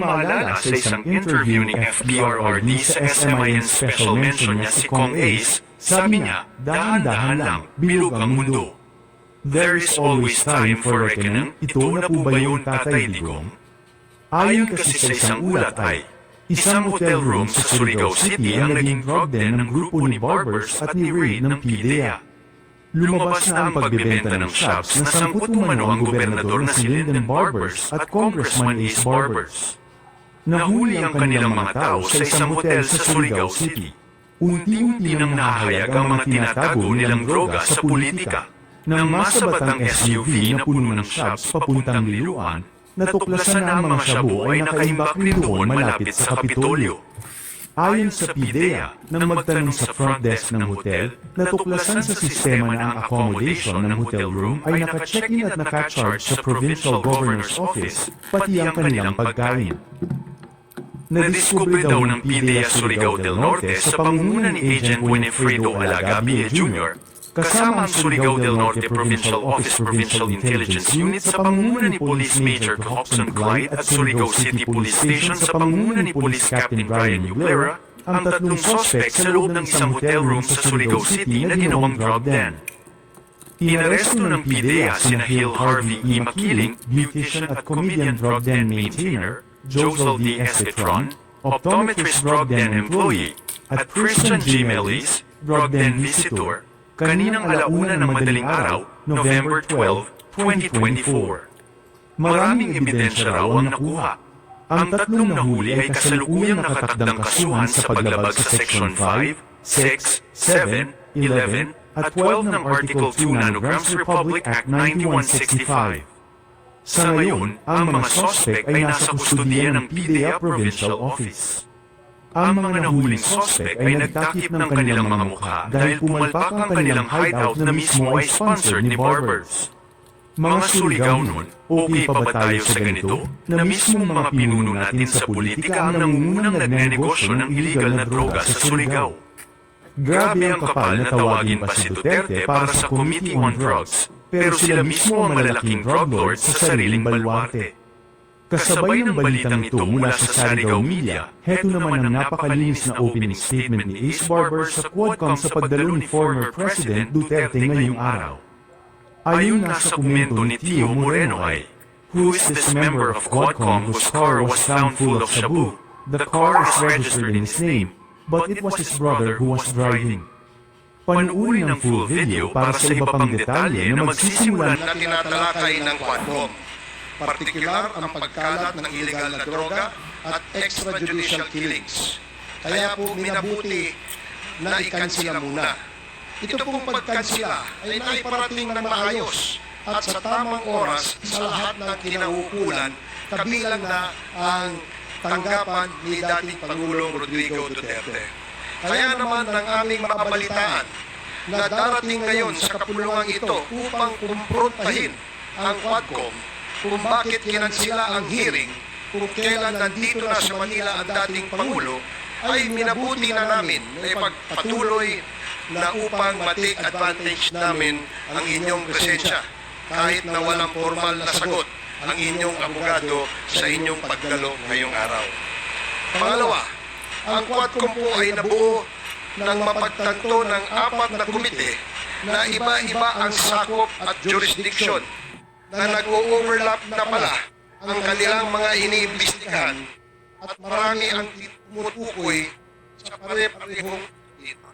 Maalala sa isang interview ni FBRRD sa SMIN Special Mention niya si Kong Ace, sabi niya, dahan-dahan lang, bilog ang mundo. There is always time for reckoning. Ito na po ba yung Tatay Digong? Ayon kasi sa isang ulat ay, isang hotel room sa Surigao City ang naging drug den ng grupo ni Barbers at ni Ray ng PDEA. Lumabas na ang pagbebenta ng shops na sangkot umano ang gobernador na si Lyndon Barbers at Congressman Ace Barbers. Nahuli ang kanilang mga tao sa isang hotel sa Surigao City. Unti-unti nang nahahayag ang mga tinatago nilang droga sa politika. Nang masabatang SUV na puno ng shops papuntang Liloan, natuklasan na ang mga shabu ay nakaimbak rin doon malapit sa Kapitolyo. Ayon sa PDEA, nang magtanong sa front desk ng hotel, natuklasan sa sistema na ang accommodation ng hotel room ay naka-check-in at naka-charge sa Provincial Governor's Office, pati ang kanilang pagkain. Nadiskubre daw ng PDEA Surigao del Norte sa pangunguna ni Agent Winifredo Alaga B. Jr., kasama ang Surigao del Norte Provincial Office Provincial Intelligence Unit sa pangunguna ni Police Major Hobson Clyde at Surigao City Police Station sa pangunguna ni Police Captain Brian Uglera, ang tatlong suspect sa loob ng isang hotel room sa Surigao City na ginawang drug den. Inaresto ng PDEA sina Hill Harvey E. Makiling, beautician at comedian drug den maintainer, Josel D. Estetron, optometrist drug den employee, at Christian G. Melis, drug den visitor, kaninang alauna ng madaling araw, November 12, 2024. Maraming ebidensya raw ang nakuha. Ang tatlong nahuli ay kasalukuyang nakatakdang kasuhan sa paglabag sa Section 5, 6, 7, 11, at 12 ng Article 2 Nanograms Republic Act 9165. Sa ngayon, ang mga suspect ay nasa kustodiya ng PDEA Provincial Office. Ang mga nahuling suspect ay nagtakip ng kanilang mga mukha dahil pumalpak ang kanilang hideout na mismo ay sponsored ni Barbers. Mga Surigao nun, okay pa ba tayo sa ganito? Na mismong mga pinuno natin sa politika ang nangungunang nagnenegosyo ng illegal na droga sa Surigao. Grabe ang kapal na tawagin pa si Duterte para sa Committee on Drugs, pero sila mismo ang malalaking drug lords sa sariling baluarte. Kasabay ng balitang ito mula sa Surigao Media, heto naman ang napakalinis na opening statement ni Ace Barbers sa Quadcom sa pagdalo ni former President Duterte ngayong araw. Ayon nga sa komento ni Tio Moreno ay, "Who is this member of Quadcom whose car was found full of shabu? The car is registered in his name, but it was his brother who was driving." Panuuri ng full video para sa iba pang detalye na magsisimulan na tinatalakay ng Quadcom. Partikular ang pagkalat ng illegal na droga at extrajudicial killings. Kaya po minabuti na ikansila muna. Ito pong pagkansila ay naiparating ng maayos at sa tamang oras sa lahat ng kinaukulan, kabilang na ang tanggapan ni dating Pangulong Rodrigo Duterte. Kaya naman ng aming mababalitaan na darating ngayon sa kapulungan ito upang kumprontahin ang Quadcom kung bakit kinansila ang hearing kung kailan nandito na sa Manila ang dating Pangulo, ay minabuti na namin na ipagpatuloy na upang ma-take advantage namin ang inyong presensya kahit na walang formal na sagot ang inyong abogado sa inyong pagdalo ngayong araw. Pangalawa, ang Quadcom po ay nabuo ng mapagtanto ng 4 na komite na iba-iba ang sakop at jurisdiction na nag-o-overlap na pala ang kanilang mga iniimbestigahan at marami ang tumutukoy sa pare-parehong dito.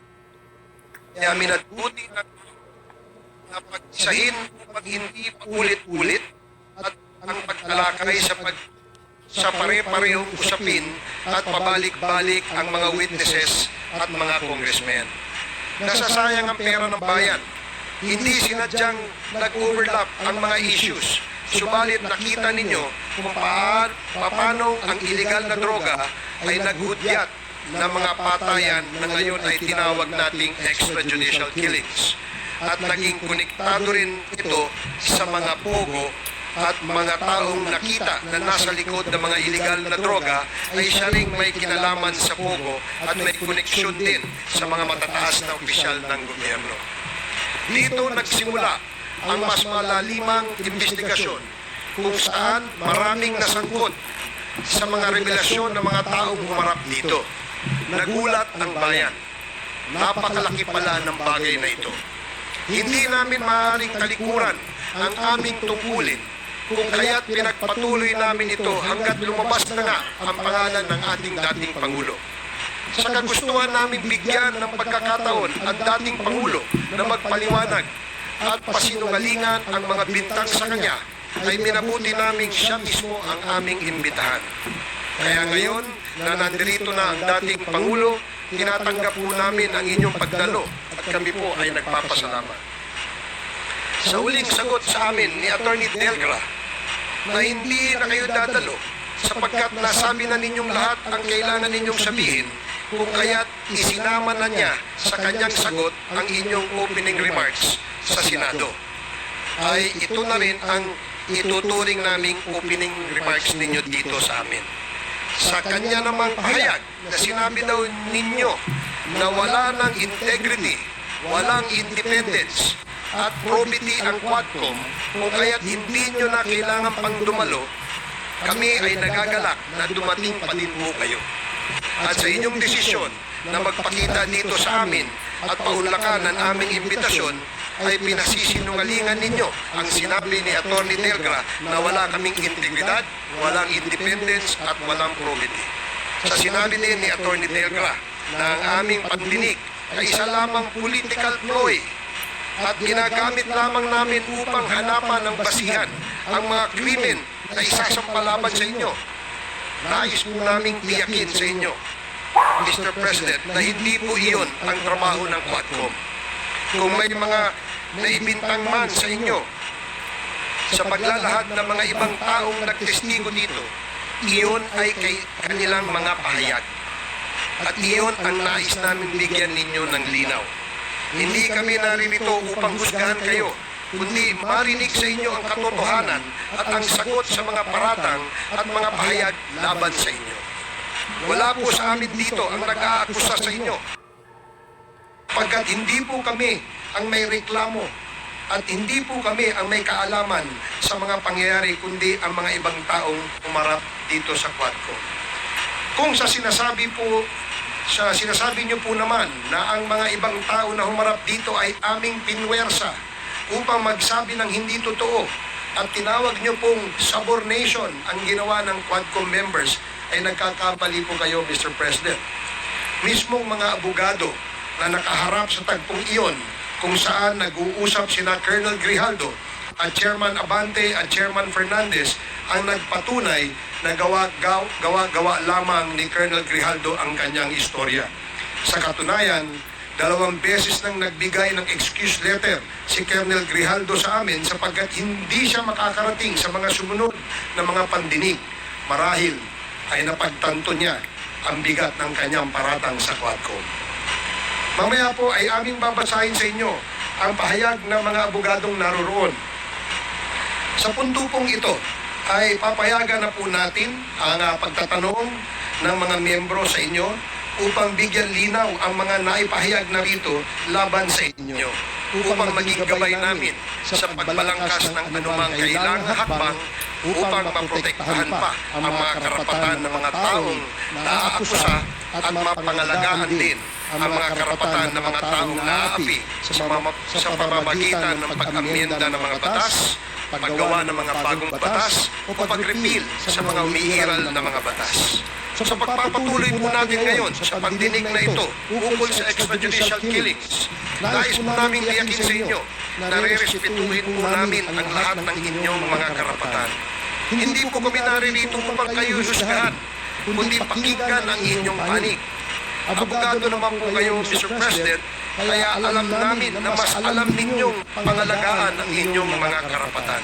Kaya minabuti na pagsahin upang hindi paulit-ulit at ang pagtalakay sa pare-parehong usapin at pabalik-balik ang mga witnesses at mga congressmen. Nasasayang ang pera ng bayan. Hindi sinadyang nag-overlap ang mga issues. Subalit nakita ninyo kung paano ang illegal na droga ay naghudyat ng mga patayan na ngayon ay tinawag nating extrajudicial killings. At naging konektado rin ito sa mga pogo at mga taong nakita na nasa likod ng mga illegal na droga ay siya ring may kinalaman sa pogo at may koneksyon din sa mga matataas na opisyal ng gobyerno. Dito nagsimula ang mas malalimang investigasyon kung saan maraming nasangkot sa mga revelasyon ng mga taong humarap dito. Nagulat ang bayan. Napakalaki pala ng bagay na ito. Hindi namin maaaring kalikuran ang aming tungkulin kung kaya't pinagpatuloy namin ito hanggat lumabas na nga ang pangalan ng ating dating Pangulo. Sa kagustuhan namin bigyan ng pagkakataon ang dating Pangulo na magpaliwanag at pasinungalingan ang mga bintang sa kanya, ay minabuti naming siya mismo ang aming imbitahan. Kaya ngayon na nandirito na ang dating Pangulo, tinatanggap po namin ang inyong pagdalo at kami po ay nagpapasalamat. Sa uling sagot sa amin ni Attorney Delgra na hindi na kayo dadalo sapagkat nasabi na ninyong lahat ang kailangan ninyong sabihin, kung kaya't isinama na niya sa kanyang sagot ang inyong opening remarks sa Senado. Ay ito na rin ang ituturing naming opening remarks ninyo dito sa amin. Sa kanya namang pahayag na sinabi daw ninyo na wala ng integrity, walang independence, at probity ang Quadcom, kung kaya't hindi nyo na kailangan pang dumalo, kami ay nagagalak na dumating pa din po kayo. At sa inyong desisyon na magpakita dito sa amin at paunlakan ang aming imbitasyon, ay pinasisinungalingan ninyo ang sinabi ni Atty. Delgra na wala kaming integridad, walang independence at walang probity. Sa sinabi din ni Atty. Delgra na ang aming pandinig ay isa lamang political ploy at ginagamit lamang namin upang hanapan ng basihan ang mga krimen na isasampalaban sa inyo. Nais po naming tiyakin sa inyo, Mr. President, na hindi po iyon ang trabaho ng Quadcom. Kung may mga naibintang man sa inyo sa paglalahad ng mga ibang taong nagtestigo dito, iyon ay kay kanilang mga pahayag. At iyon ang nais namin bigyan ninyo ng linaw. Hindi kami naririto upang husgahan kayo, kundi marinig sa inyo ang katotohanan at ang sagot sa mga paratang at mga pahayag laban sa inyo. Wala po sa amin dito ang nag-aakusa sa inyo, pagkat hindi po kami ang may reklamo at hindi po kami ang may kaalaman sa mga pangyayari, kundi ang mga ibang taong umarap dito sa Quadcom. Kung sa sinasabi niyo po naman na ang mga ibang tao na humarap dito ay aming pinwersa upang magsabi ng hindi totoo at tinawag niyo pong subornation ang ginawa ng Quadcom members, ay nagkakabali po kayo, Mr. President. Mismong mga abogado na nakaharap sa tagpong iyon, kung saan nag-uusap sina Colonel Grijaldo at Chairman Abante at Chairman Fernandez, ang nagpatunay na gawa lamang ni Colonel Grijaldo ang kanyang istorya. Sa katunayan, 2 beses nang nagbigay ng excuse letter si Colonel Grijaldo sa amin sapagkat hindi siya makakarating sa mga sumunod na mga pandinig. Marahil ay napagtanto niya ang bigat ng kanyang paratang sa Quadcom. Mamaya po ay aming babasahin sa inyo ang pahayag ng mga abogadong naroroon. Sa punto pong ito ay papayagan na po natin ang pagtatanong ng mga miyembro sa inyo upang bigyan linaw ang mga naipahayag na rito laban sa inyo, upang maging gabay namin sa pagbalangkas ng anumang kailangang hakbang upang maprotektahan pa ang mga karapatan ng mga taong naaakusa at mapangalagaan din ang mga karapatan ng mga taong naaapi sa pamamagitan ng pag-amyenda ng mga batas, paggawa ng mga bagong batas o pag-repeal sa mga umiiral na mga batas. Sa pagpapatuloy po natin ngayon sa pandinig na ito ukol sa extrajudicial killings, nais po namin tiyakin sa inyo na re-respetuhin po namin ang lahat ng inyong mga karapatan. Hindi po kami naririto upang kayo husgahan, kundi pakinggan ang inyong panig. Abogado naman po kayo, Mr. President, kaya alam namin na mas alam ninyong pangalagaan ang inyong mga karapatan.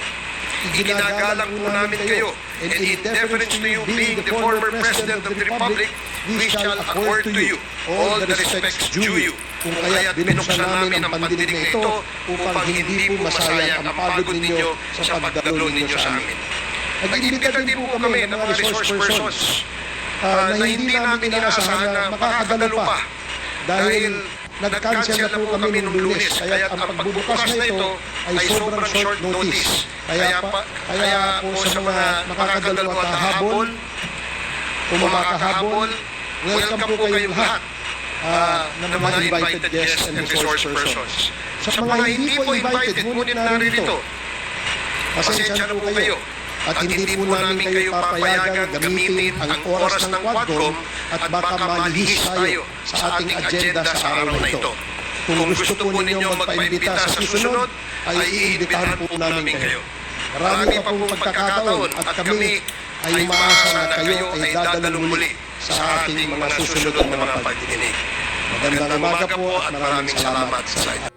Iginagalang po namin kayo, and in deference to you being the former President of the Republic, we shall accord to you all the respects due you. Kung kaya't binuksan namin ang pandinig na ito upang hindi po masayang ang pagod ninyo sa pagdalo ninyo sa amin. Nag-imbita din po kami ng mga resource persons na hindi namin inaasahan na makakadalo pa dahil nag-cancel na po kami noong Lunes, kaya ang pagbubukas na ito ay sobrang short notice. Kaya po sa mga makakadalo at habol, kumakahabol, welcome po kayong lahat ng mga invited guests and resource persons. Sa mga hindi po invited, ngunit naririto, pasensya na po kayo. At hindi po namin kayo papayagan gamitin ang oras ng Quadcom at baka malihis tayo sa ating agenda sa araw na ito. Kung gusto po ninyo magpaimbita sa susunod, ay iimbitahan po namin kayo. Marami pa pong pagkakataon at kami ay umaasa na kayo ay dadalong muli sa ating mga susunod na mga pagdidinig. Magandang umaga po at maraming salamat sa inyo.